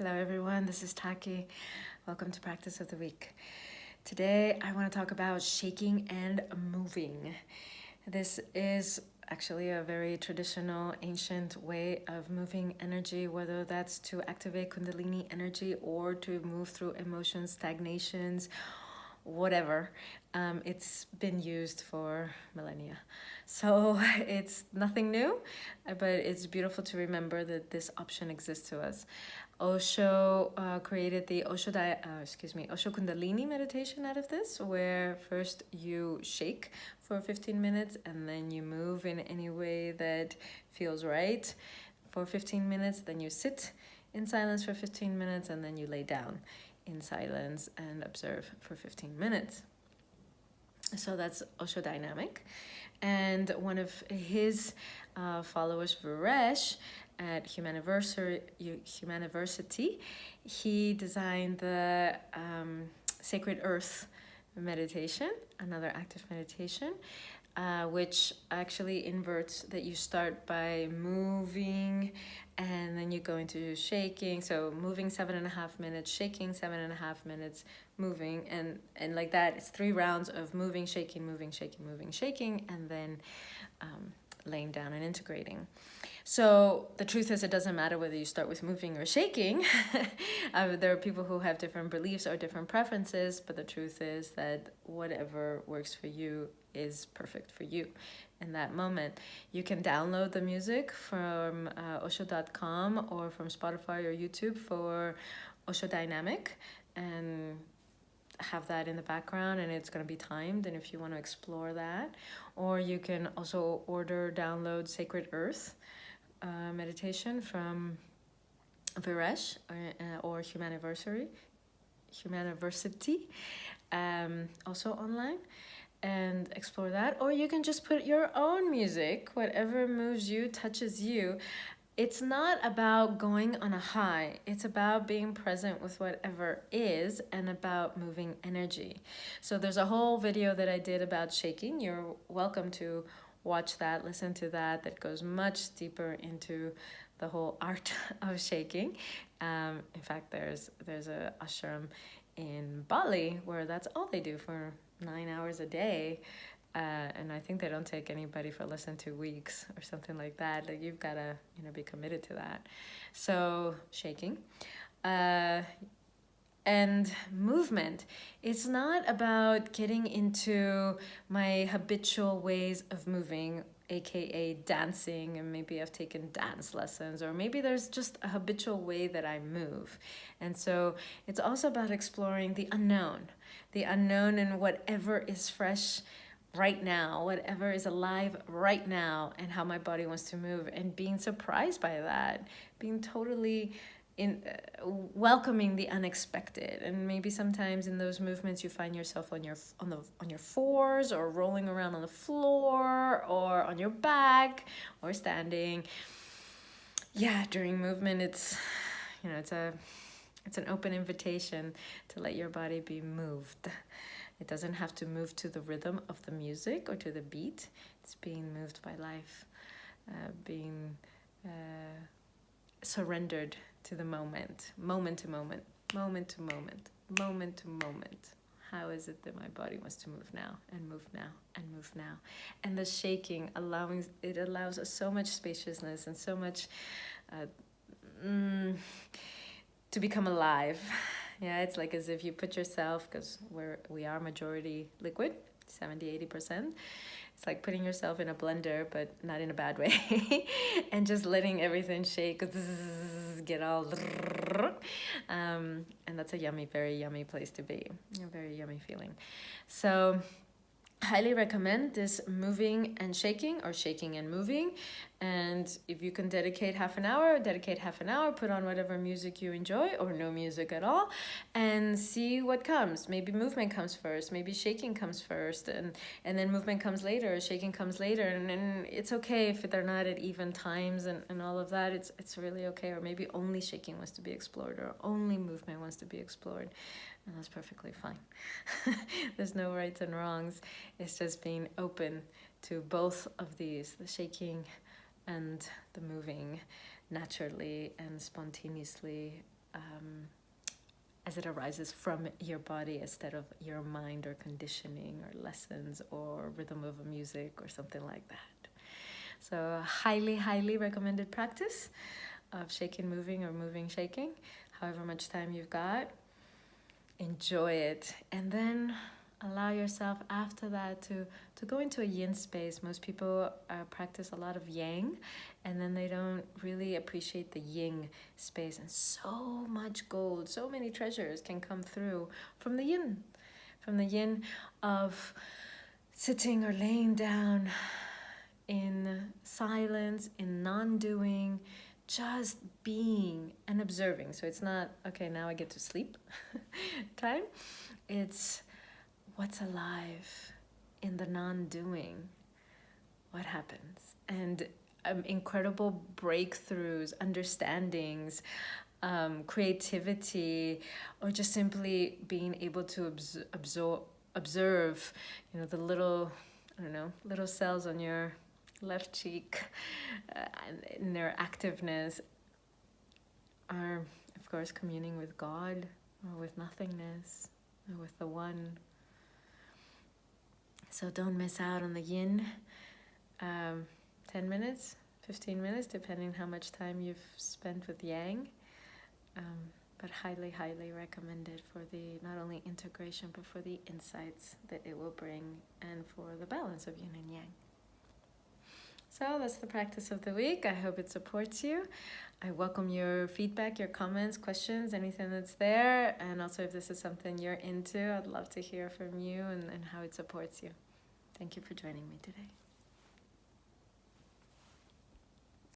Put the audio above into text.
Hello everyone, this is Taki'h. Welcome to Practice of the Week. Today I want to talk about shaking and moving. This is actually a very traditional, ancient way of moving energy, whether that's to activate Kundalini energy or to move through emotions, stagnations, whatever. It's been used for millennia. So it's nothing new, but it's beautiful to remember that this option exists to us. Osho created the Osho Kundalini meditation out of this, where first you shake for 15 minutes and then you move in any way that feels right for 15 minutes. Then you sit in silence for 15 minutes and then you lay down in silence and observe for 15 minutes. So that's Osho dynamic. And one of his followers, Varesh, at Humaniversity, he designed the Sacred Earth meditation, another active meditation, which actually inverts that you start by moving and then you go into shaking. So moving 7.5 minutes, shaking 7.5 minutes, moving, and like that. It's 3 rounds of moving, shaking, moving, shaking, moving, shaking, and then laying down and integrating. So the truth is, it doesn't matter whether you start with moving or shaking. There are people who have different beliefs or different preferences, but the truth is that whatever works for you is perfect for you in that moment. You can download the music from osho.com or from Spotify or YouTube for Osho Dynamic and have that in the background, and it's going to be timed, and if you want to explore that. Or you can also download Sacred Earth meditation from Varesh or Humaniversity, also online, and explore that. Or you can just put your own music, whatever moves you, touches you. It's not about going on a high. It's about being present with whatever is and about moving energy. So there's a whole video that I did about shaking. You're welcome to watch that, listen to that. That goes much deeper into the whole art of shaking. In fact, there's a ashram in Bali where that's all they do for 9 hours a day. And I think they don't take anybody for less than 2 weeks or something like that. Like, you've got to, be committed to that. So shaking, and movement. It's not about getting into my habitual ways of moving, aka dancing, and maybe I've taken dance lessons, or maybe there's just a habitual way that I move. And so it's also about exploring the unknown in whatever is fresh right now, whatever is alive right now, and how my body wants to move, and being surprised by that, being totally welcoming the unexpected. And maybe sometimes in those movements you find yourself on your fours, or rolling around on the floor, or on your back, or standing. During movement, it's an open invitation to let your body be moved. It doesn't have to move to the rhythm of the music or to the beat. It's being moved by life, being surrendered to the moment to moment, moment to moment, moment to moment. How is it that my body wants to move now, and move now, and move now? And the shaking allows us so much spaciousness and so much to become alive. It's like as if you put yourself, because we are majority liquid, 70-80%. It's like putting yourself in a blender, but not in a bad way, and just letting everything shake, get all, and that's a very yummy place to be, a very yummy feeling. So highly recommend this moving and shaking, or shaking and moving. And if you can dedicate half an hour, put on whatever music you enjoy, or no music at all, and see what comes. Maybe movement comes first, maybe shaking comes first, and then movement comes later, shaking comes later, and it's okay if they're not at even times and all of that. It's really okay. Or maybe only shaking wants to be explored, or only movement wants to be explored. And that's perfectly fine. There's no rights and wrongs. It's just being open to both of these, the shaking and the moving, naturally and spontaneously, as it arises from your body instead of your mind or conditioning or lessons or rhythm of a music or something like that. So highly, highly recommended practice of shaking, moving, or moving, shaking. However much time you've got, enjoy it. And then allow yourself after that to go into a yin space. Most people practice a lot of yang, and then they don't really appreciate the yin space. And so much gold, so many treasures can come through from the yin of sitting or laying down in silence, in non-doing, just being and observing. So it's not, okay, now I get to sleep time. It's what's alive in the non-doing, what happens, and incredible breakthroughs, understandings, creativity, or just simply being able to observe, you know, the little, I don't know, little cells on your left cheek, in their activeness, are, of course, communing with God, or with nothingness, or with the One. So don't miss out on the yin. 10 minutes, 15 minutes, depending how much time you've spent with yang. But highly, highly recommended for the not only integration, but for the insights that it will bring, and for the balance of yin and yang. So that's the practice of the week. I hope it supports you. I welcome your feedback, your comments, questions, anything that's there. And also if this is something you're into, I'd love to hear from you and how it supports you. Thank you for joining me today.